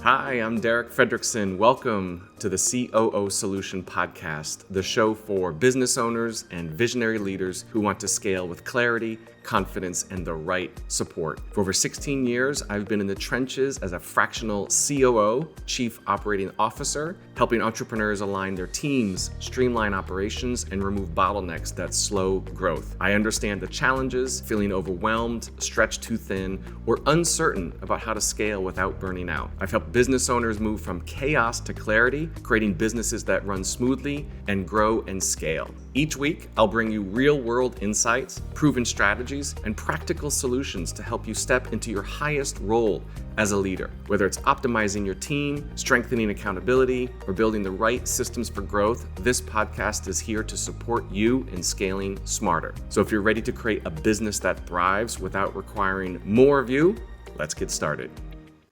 Hi, I'm Fredrickson. Welcome to the COO Solution Podcast, the show for business owners and visionary leaders who want to scale with clarity, confidence, and the right support. For over 16 years, I've been in the trenches as a fractional COO, Chief Operating Officer, helping entrepreneurs align their teams, streamline operations, and remove bottlenecks that slow growth. I understand the challenges, feeling overwhelmed, stretched too thin, or uncertain about how to scale without burning out. I've helped business owners move from chaos to clarity, creating businesses that run smoothly and grow and scale. Each week, I'll bring you real-world insights, proven strategies, and practical solutions to help you step into your highest role as a leader. Whether it's optimizing your team, strengthening accountability, or building the right systems for growth, this podcast is here to support you in scaling smarter. So if you're ready to create a business that thrives without requiring more of you, let's get started.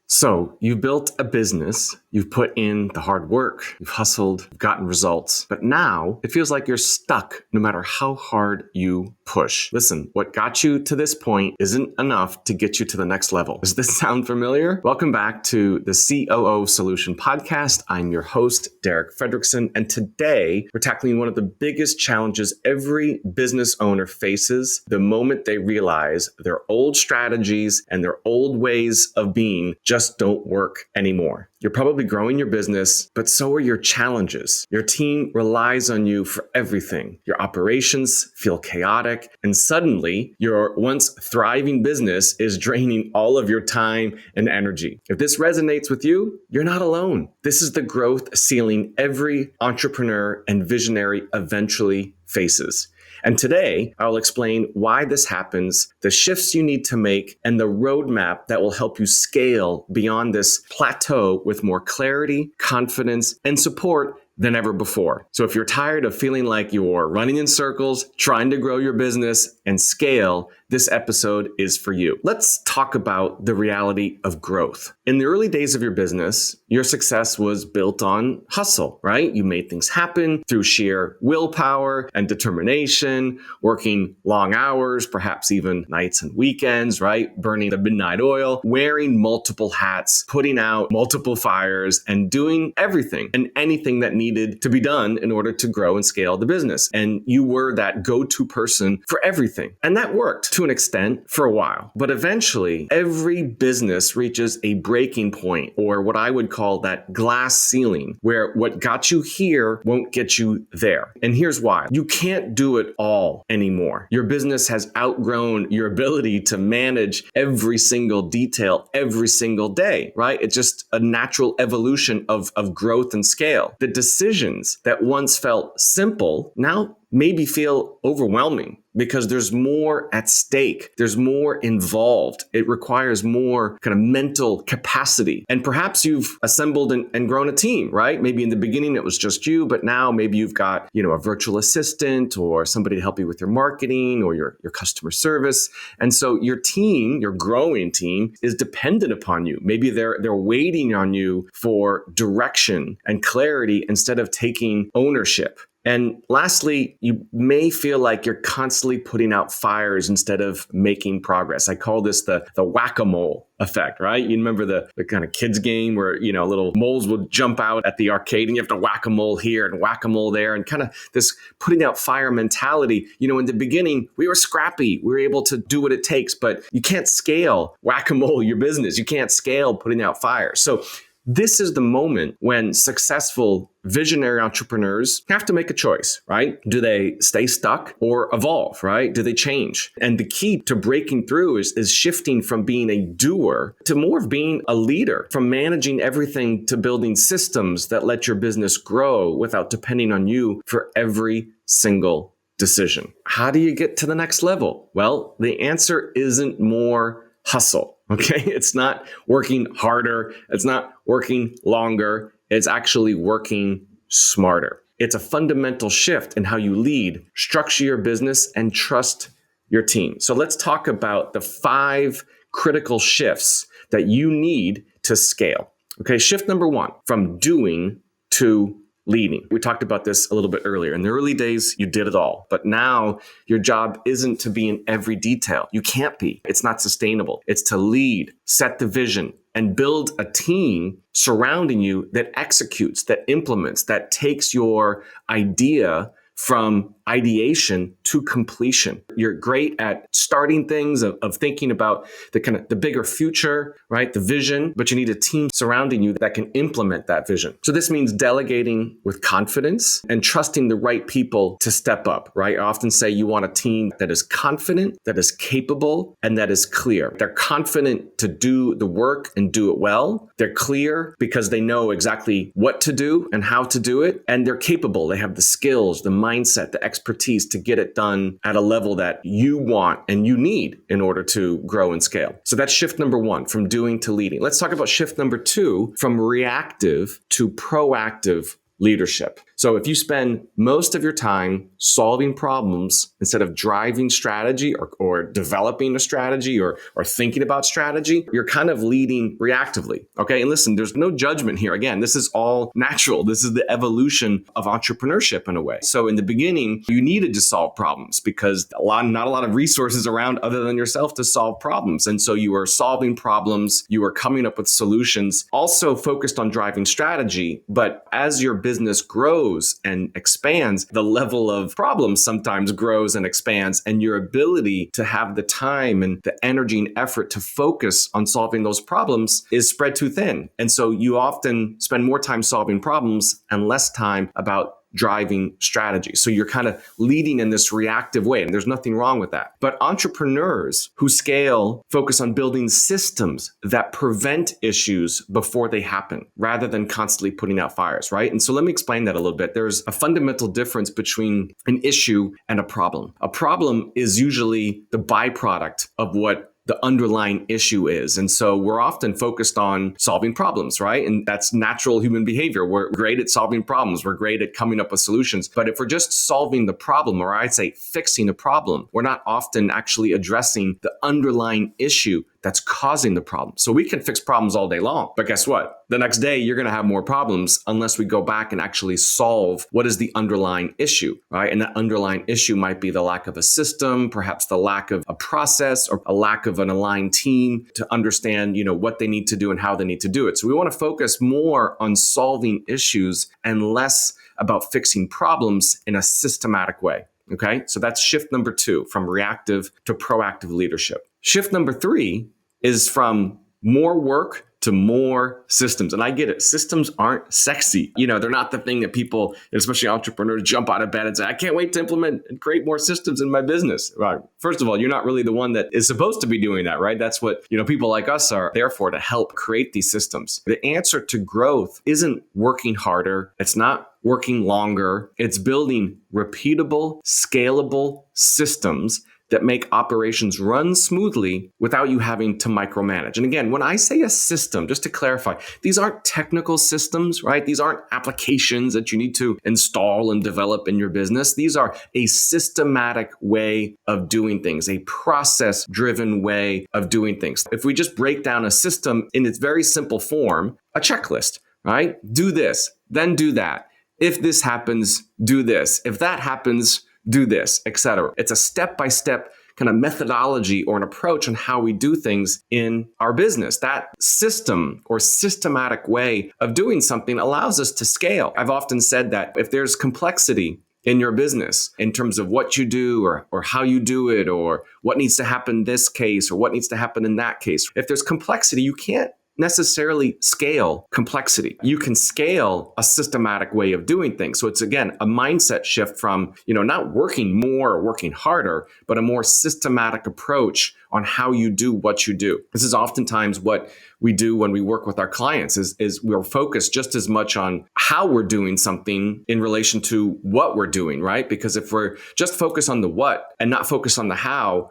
So you've built a business, you've put in the hard work, you've hustled, you've gotten results, but now it feels like you're stuck no matter how hard you push. Listen, what got you to this point isn't enough to get you to the next level. Does this sound familiar? Welcome back to the COO Solution Podcast. I'm your host, Fredrickson, and today we're tackling one of the biggest challenges every business owner faces the moment they realize their old strategies and their old ways of being just don't work anymore. You're probably growing your business, but so are your challenges. Your team relies on you for everything. Your operations feel chaotic, and suddenly your once thriving business is draining all of your time and energy. If this resonates with you, you're not alone. This is the growth ceiling every entrepreneur and visionary eventually faces. And today, I'll explain why this happens, the shifts you need to make, and the roadmap that will help you scale beyond this plateau with more clarity, confidence, and support than ever before. So if you're tired of feeling like you're running in circles, trying to grow your business and scale, this episode is for you. Let's talk about the reality of growth. In the early days of your business, your success was built on hustle, right? You made things happen through sheer willpower and determination, working long hours, perhaps even nights and weekends, right? Burning the midnight oil, wearing multiple hats, putting out multiple fires, and doing everything and anything that needed to be done in order to grow and scale the business. And you were that go-to person for everything. And that worked to an extent for a while. But eventually, every business reaches a breaking point, or what I would call that glass ceiling, where what got you here won't get you there. And here's why. You can't do it all anymore. Your business has outgrown your ability to manage every single detail every single day, right? It's just a natural evolution of growth and scale. The decisions that once felt simple now maybe feel overwhelming because there's more at stake. There's more involved. It requires more kind of mental capacity. And perhaps you've assembled and grown a team, right? Maybe in the beginning it was just you, but now maybe you've got, a virtual assistant or somebody to help you with your marketing or your customer service. And so your team, your growing team, is dependent upon you. Maybe they're waiting on you for direction and clarity instead of taking ownership. And lastly, you may feel like you're constantly putting out fires instead of making progress. I call this the whack-a-mole effect, right? You remember the kind of kids game where, little moles would jump out at the arcade and you have to whack-a-mole here and whack-a-mole there, and kind of this putting out fire mentality. In the beginning, we were scrappy. We were able to do what it takes, but you can't scale whack-a-mole your business. You can't scale putting out fire. So this is the moment when successful visionary entrepreneurs have to make a choice, right? Do they stay stuck or evolve, right? Do they change? And the key to breaking through is shifting from being a doer to more of being a leader, from managing everything to building systems that let your business grow without depending on you for every single decision. How do you get to the next level? Well, the answer isn't more hustle. Okay, it's not working harder. It's not working longer. It's actually working smarter. It's a fundamental shift in how you lead, structure your business, and trust your team. So let's talk about the 5 critical shifts that you need to scale. Okay, shift number 1, from doing to leading. We talked about this a little bit earlier. In the early days, you did it all. But now your job isn't to be in every detail. You can't be. It's not sustainable. It's to lead, set the vision, and build a team surrounding you that executes, that implements, that takes your idea from ideation to completion. You're great at starting things, of thinking about the bigger future, right? The vision, but you need a team surrounding you that can implement that vision. So this means delegating with confidence and trusting the right people to step up, right? I often say you want a team that is confident, that is capable, and that is clear. They're confident to do the work and do it well. They're clear because they know exactly what to do and how to do it. And they're capable. They have the skills, the mindset, the expertise to get it done at a level that you want and you need in order to grow and scale. So that's shift number one, from doing to leading. Let's talk about shift number two, from reactive to proactive leadership. So if you spend most of your time solving problems instead of driving strategy or developing a strategy or thinking about strategy, you're kind of leading reactively. Okay. And listen, there's no judgment here. Again, this is all natural. This is the evolution of entrepreneurship in a way. So in the beginning, you needed to solve problems because not a lot of resources around other than yourself to solve problems. And so you were solving problems, you were coming up with solutions, also focused on driving strategy. But as your business grows and expands, the level of problems sometimes grows and expands, and your ability to have the time and the energy and effort to focus on solving those problems is spread too thin. And so you often spend more time solving problems and less time about driving strategy. So you're kind of leading in this reactive way, and there's nothing wrong with that. But entrepreneurs who scale focus on building systems that prevent issues before they happen, rather than constantly putting out fires, right? And so let me explain that a little bit. There's a fundamental difference between an issue and a problem. A problem is usually the byproduct of what the underlying issue is. And so we're often focused on solving problems, right? And that's natural human behavior. We're great at solving problems. We're great at coming up with solutions. But if we're just solving the problem, or I'd say fixing a problem, we're not often actually addressing the underlying issue that's causing the problem. So we can fix problems all day long, but guess what? The next day, you're going to have more problems unless we go back and actually solve what is the underlying issue, right? And that underlying issue might be the lack of a system, perhaps the lack of a process, or a lack of an aligned team to understand, what they need to do and how they need to do it. So we want to focus more on solving issues and less about fixing problems in a systematic way. Okay, so that's shift number two, from reactive to proactive leadership. Shift number three is from more work to more systems. And I get it. Systems aren't sexy. They're not the thing that people, especially entrepreneurs, jump out of bed and say, I can't wait to implement and create more systems in my business. Right. First of all, you're not really the one that is supposed to be doing that, right? That's what, people like us are there for, to help create these systems. The answer to growth isn't working harder. It's not working longer. It's building repeatable, scalable systems that make operations run smoothly without you having to micromanage. And again, when I say a system, just to clarify, these aren't technical systems, right? These aren't applications that you need to install and develop in your business. These are a systematic way of doing things, a process-driven way of doing things. If we just break down a system in its very simple form, a checklist, right? Do this, then do that. If this happens, do this. If that happens, do this, etc. It's a step-by-step kind of methodology or an approach on how we do things in our business. That system or systematic way of doing something allows us to scale. I've often said that if there's complexity in your business in terms of what you do or how you do it, or what needs to happen in this case or what needs to happen in that case, if there's complexity, you can't necessarily scale complexity. You can scale a systematic way of doing things. So it's, again, a mindset shift from, not working more or working harder, but a more systematic approach on how you do what you do. This is oftentimes what we do when we work with our clients is we're focused just as much on how we're doing something in relation to what we're doing, right? Because if we're just focused on the what and not focused on the how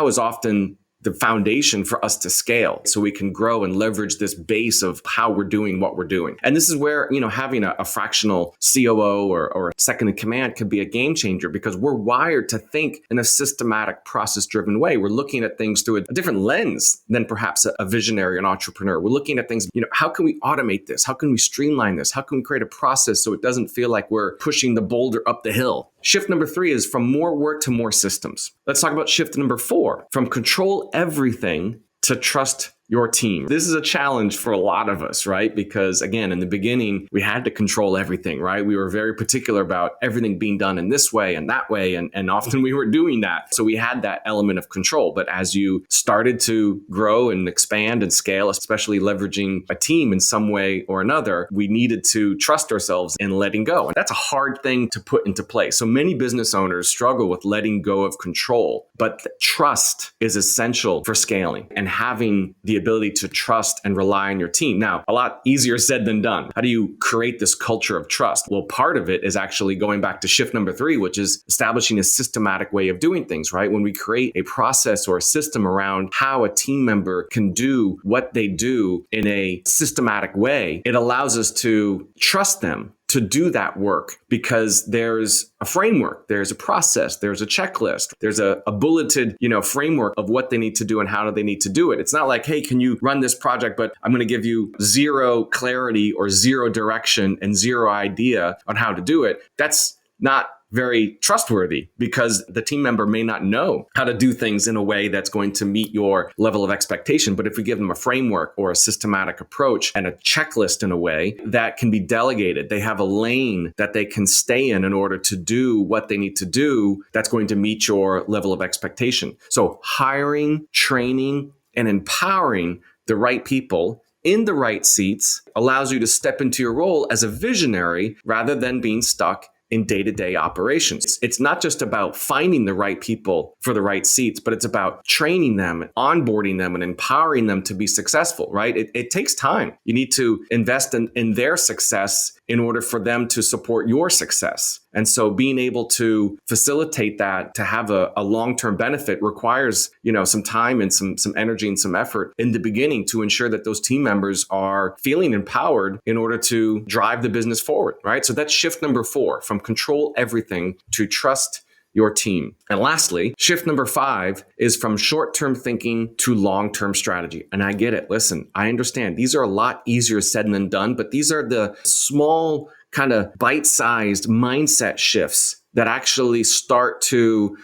is often the foundation for us to scale, so we can grow and leverage this base of how we're doing what we're doing. And this is where, having a fractional COO or a second in command could be a game changer, because we're wired to think in a systematic, process-driven way. We're looking at things through a different lens than perhaps a visionary, an entrepreneur. We're looking at things, how can we automate this? How can we streamline this? How can we create a process so it doesn't feel like we're pushing the boulder up the hill? Shift number three is from more work to more systems. Let's talk about shift number four, from control everything to trust your team. This is a challenge for a lot of us, right? Because again, in the beginning, we had to control everything, right? We were very particular about everything being done in this way and that way. And often we were doing that. So we had that element of control. But as you started to grow and expand and scale, especially leveraging a team in some way or another, we needed to trust ourselves in letting go. And that's a hard thing to put into place. So many business owners struggle with letting go of control, but trust is essential for scaling and having the ability to trust and rely on your team. Now, a lot easier said than done. How do you create this culture of trust? Well, part of it is actually going back to shift number 3, which is establishing a systematic way of doing things, right? When we create a process or a system around how a team member can do what they do in a systematic way, it allows us to trust them to do that work because there's a framework, there's a process, there's a checklist, there's a bulleted, framework of what they need to do and how do they need to do it. It's not like, hey, can you run this project, but I'm going to give you zero clarity or zero direction and zero idea on how to do it. That's not very trustworthy because the team member may not know how to do things in a way that's going to meet your level of expectation. But if we give them a framework or a systematic approach and a checklist in a way that can be delegated, they have a lane that they can stay in order to do what they need to do, that's going to meet your level of expectation. So hiring, training, and empowering the right people in the right seats allows you to step into your role as a visionary rather than being stuck in day-to-day operations. It's not just about finding the right people for the right seats, but it's about training them, onboarding them, and empowering them to be successful, right? It takes time. You need to invest in their success in order for them to support your success. And so being able to facilitate that, to have a long-term benefit requires, some time and some energy and some effort in the beginning to ensure that those team members are feeling empowered in order to drive the business forward, right? So that's shift number 4, from control everything to trust your team. And lastly, shift number 5 is from short-term thinking to long-term strategy. And I get it. Listen, I understand these are a lot easier said than done, but these are the small kind of bite-sized mindset shifts that actually start to,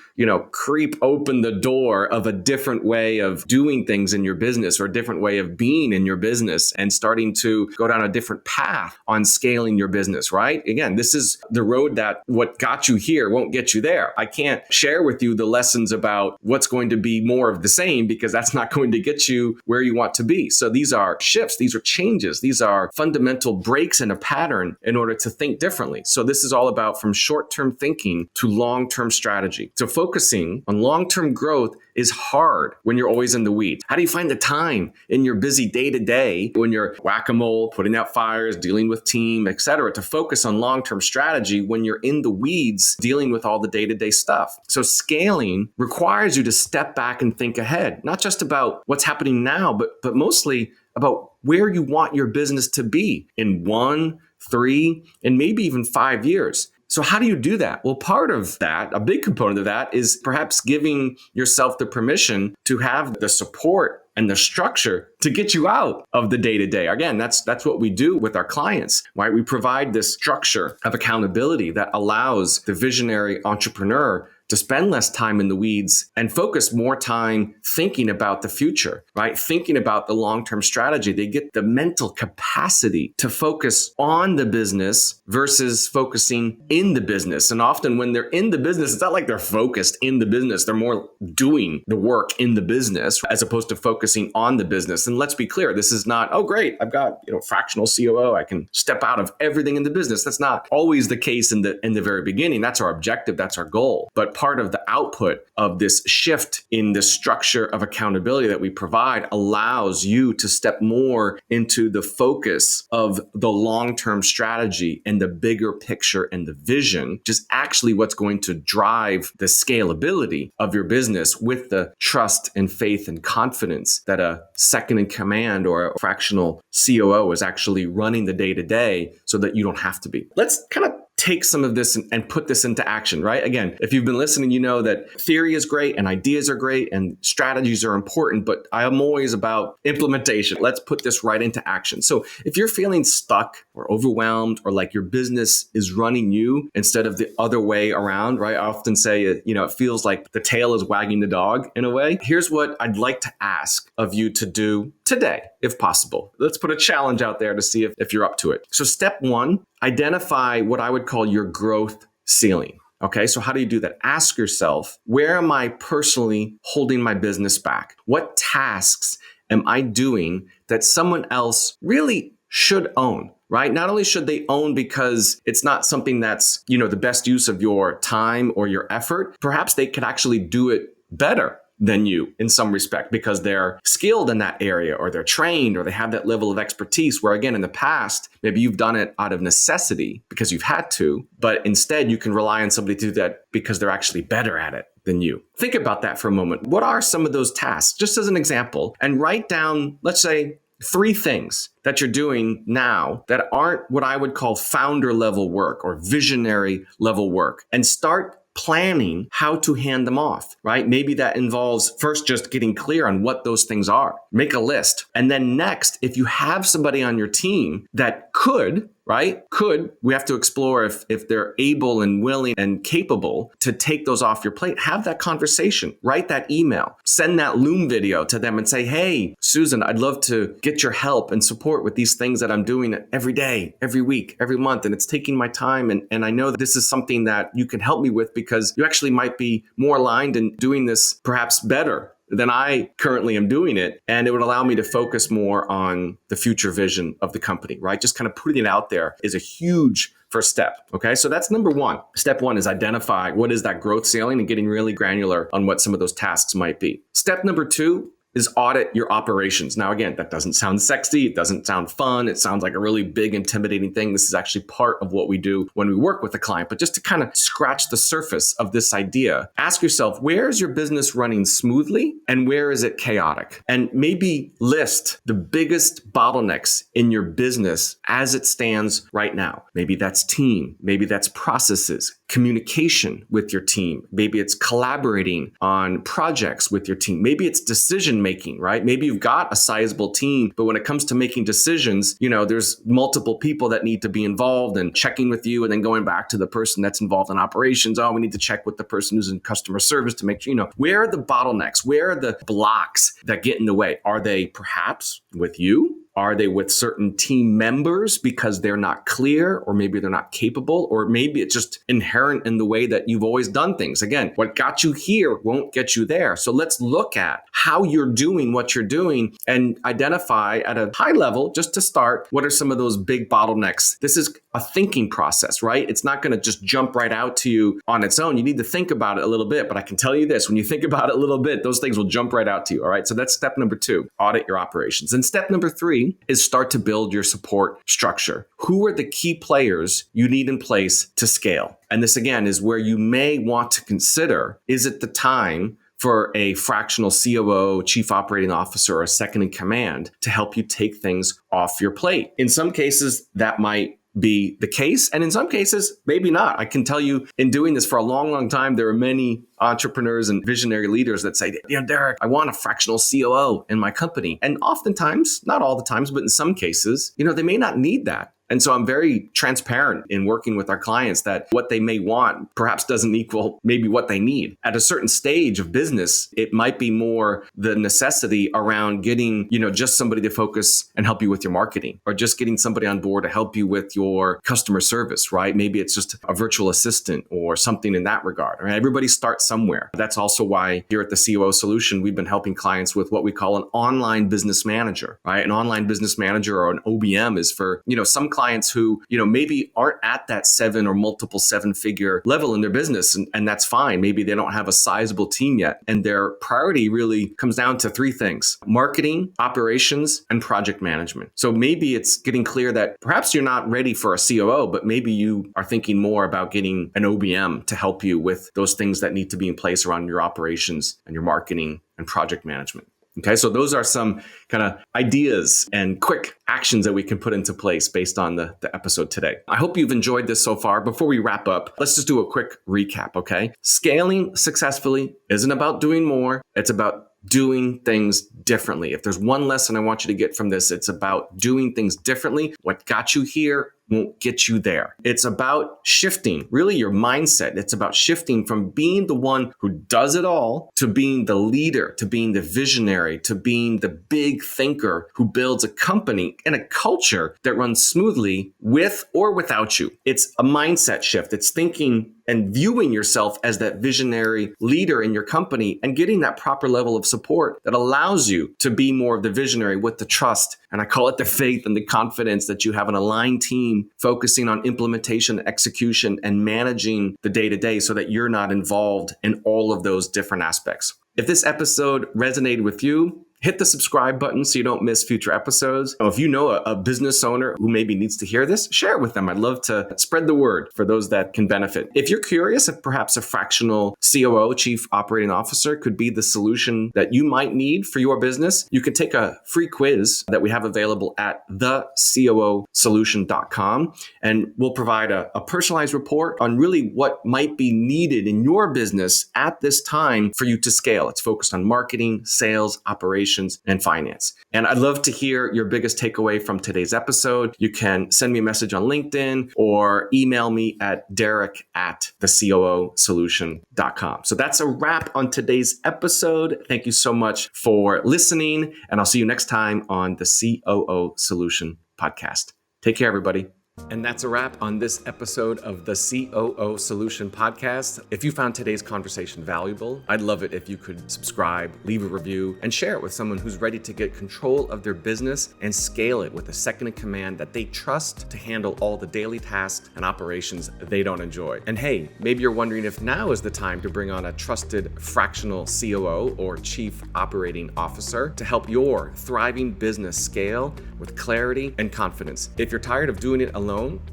creep open the door of a different way of doing things in your business or a different way of being in your business and starting to go down a different path on scaling your business, right? Again, this is the road that what got you here won't get you there. I can't share with you the lessons about what's going to be more of the same because that's not going to get you where you want to be. So these are shifts, these are changes, these are fundamental breaks in a pattern in order to think differently. So this is all about from short-term thinking to long-term strategy. So focusing on long-term growth is hard when you're always in the weeds. How do you find the time in your busy day-to-day when you're whack-a-mole, putting out fires, dealing with team, etc., to focus on long-term strategy when you're in the weeds dealing with all the day-to-day stuff? So scaling requires you to step back and think ahead, not just about what's happening now, but mostly about where you want your business to be in 1, 3, and maybe even 5 years. So how do you do that? Well, part of that, a big component of that is perhaps giving yourself the permission to have the support and the structure to get you out of the day-to-day. Again, that's what we do with our clients, right? We provide this structure of accountability that allows the visionary entrepreneur to spend less time in the weeds and focus more time thinking about the future, right? Thinking about the long-term strategy. They get the mental capacity to focus on the business versus focusing in the business. And often when they're in the business, it's not like they're focused in the business. They're more doing the work in the business as opposed to focusing on the business. And let's be clear, this is not, oh, great, I've got, fractional COO. I can step out of everything in the business. That's not always the case in the very beginning. That's our objective. That's our goal. But part of the output of this shift in the structure of accountability that we provide allows you to step more into the focus of the long-term strategy and the bigger picture and the vision, which is actually what's going to drive the scalability of your business with the trust and faith and confidence that a second in command or a fractional COO is actually running the day-to-day so that you don't have to be. Let's kind of take some of this and put this into action, right? Again, if you've been listening, you know that theory is great and ideas are great and strategies are important, but I am always about implementation. Let's put this right into action. So if you're feeling stuck or overwhelmed or like your business is running you instead of the other way around, right? I often say, it feels like the tail is wagging the dog in a way. Here's what I'd like to ask of you to do today, if possible. Let's put a challenge out there to see if you're up to it. So step one, identify what I would call your growth ceiling. Okay, so how do you do that? Ask yourself, where am I personally holding my business back? What tasks am I doing that someone else really should own, right? Not only should they own because it's not something that's, the best use of your time or your effort, perhaps they could actually do it better than you in some respect because they're skilled in that area or they're trained or they have that level of expertise where, again, in the past, maybe you've done it out of necessity because you've had to, but instead you can rely on somebody to do that because they're actually better at it than you. Think about that for a moment. What are some of those tasks, just as an example, and write down, let's say, 3 things that you're doing now that aren't what I would call founder level work or visionary level work, and start planning how to hand them off, right? Maybe that involves first just getting clear on what those things are. Make a list. And then next, if you have somebody on your team that could, we have to explore if they're able and willing and capable to take those off your plate. Have that conversation, write that email, send that Loom video to them and say, hey, Susan, I'd love to get your help and support with these things that I'm doing every day, every week, every month. And it's taking my time. And I know that this is something that you can help me with because you actually might be more aligned in doing this perhaps better than I currently am doing it. And it would allow me to focus more on the future vision of the company, right? Just kind of putting it out there is a huge first step. Okay. So that's number one. Step one is identify what is that growth ceiling and getting really granular on what some of those tasks might be. Step number 2 is audit your operations. Now, again, that doesn't sound sexy. It doesn't sound fun. It sounds like a really big, intimidating thing. This is actually part of what we do when we work with a client. But just to kind of scratch the surface of this idea, ask yourself, where is your business running smoothly and where is it chaotic? And maybe list the biggest bottlenecks in your business as it stands right now. Maybe that's team. Maybe that's processes, communication with your team. Maybe it's collaborating on projects with your team. Maybe it's decision making, right? Maybe you've got a sizable team, but when it comes to making decisions, there's multiple people that need to be involved and checking with you and then going back to the person that's involved in operations. Oh, we need to check with the person who's in customer service to make sure, where are the bottlenecks? Where are the blocks that get in the way? Are they perhaps with you? Are they with certain team members because they're not clear, or maybe they're not capable, or maybe it's just inherent in the way that you've always done things? Again, what got you here won't get you there. So let's look at how you're doing what you're doing and identify at a high level, just to start, what are some of those big bottlenecks? This is a thinking process, right? It's not going to just jump right out to you on its own. You need to think about it a little bit, but I can tell you this, when you think about it a little bit, those things will jump right out to you. All right. So that's step number 2, audit your operations. And step number 3 is start to build your support structure. Who are the key players you need in place to scale? And this, again, is where you may want to consider, is it the time for a fractional COO, chief operating officer, or a second in command to help you take things off your plate? In some cases, that might be the case. And in some cases, maybe not. I can tell you, in doing this for a long, long time, there are many entrepreneurs and visionary leaders that say, Derek, I want a fractional COO in my company. And oftentimes, not all the times, but in some cases, they may not need that. And so I'm very transparent in working with our clients that what they may want perhaps doesn't equal maybe what they need. At a certain stage of business, it might be more the necessity around getting, just somebody to focus and help you with your marketing, or just getting somebody on board to help you with your customer service, right? Maybe it's just a virtual assistant or something in that regard. Right? Everybody starts somewhere. That's also why here at the COO Solution, we've been helping clients with what we call an online business manager, right? An online business manager, or an OBM, is for, some clients who, maybe aren't at that 7 or multiple 7-figure level in their business. And that's fine. Maybe they don't have a sizable team yet. And their priority really comes down to 3 things: marketing, operations, and project management. So maybe it's getting clear that perhaps you're not ready for a COO, but maybe you are thinking more about getting an OBM to help you with those things that need to be in place around your operations and your marketing and project management. Okay, so those are some kind of ideas and quick actions that we can put into place based on the episode today. I hope you've enjoyed this so far. Before we wrap up, let's just do a quick recap, okay? Scaling successfully isn't about doing more. It's about doing things differently. If there's one lesson I want you to get from this, it's about doing things differently. What got you here won't get you there. It's about shifting, really your mindset. It's about shifting from being the one who does it all to being the leader, to being the visionary, to being the big thinker who builds a company and a culture that runs smoothly with or without you. It's a mindset shift. It's thinking and viewing yourself as that visionary leader in your company and getting that proper level of support that allows you to be more of the visionary with the trust. And I call it the faith and the confidence that you have an aligned team focusing on implementation, execution, and managing the day-to-day so that you're not involved in all of those different aspects. If this episode resonated with you, hit the subscribe button so you don't miss future episodes. If you know a business owner who maybe needs to hear this, share it with them. I'd love to spread the word for those that can benefit. If you're curious if perhaps a fractional COO, Chief Operating Officer, could be the solution that you might need for your business, you can take a free quiz that we have available at thecoosolution.com. And we'll provide a personalized report on really what might be needed in your business at this time for you to scale. It's focused on marketing, sales, operations, and finance. And I'd love to hear your biggest takeaway from today's episode. You can send me a message on LinkedIn or email me at derek@thecoosolution.com. So that's a wrap on today's episode. Thank you so much for listening, and I'll see you next time on the COO Solution Podcast. Take care, everybody. And that's a wrap on this episode of the COO Solution Podcast. If you found today's conversation valuable, I'd love it if you could subscribe, leave a review, and share it with someone who's ready to get control of their business and scale it with a second in command that they trust to handle all the daily tasks and operations they don't enjoy. And hey, maybe you're wondering if now is the time to bring on a trusted fractional COO or Chief Operating Officer to help your thriving business scale with clarity and confidence. If you're tired of doing it alone,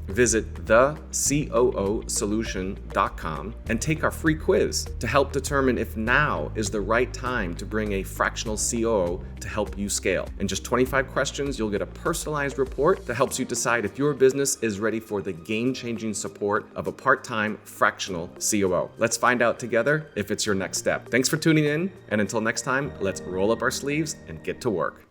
visit thecoosolution.com and take our free quiz to help determine if now is the right time to bring a fractional COO to help you scale. In just 25 questions, you'll get a personalized report that helps you decide if your business is ready for the game-changing support of a part-time fractional COO. Let's find out together if it's your next step. Thanks for tuning in, and until next time, let's roll up our sleeves and get to work.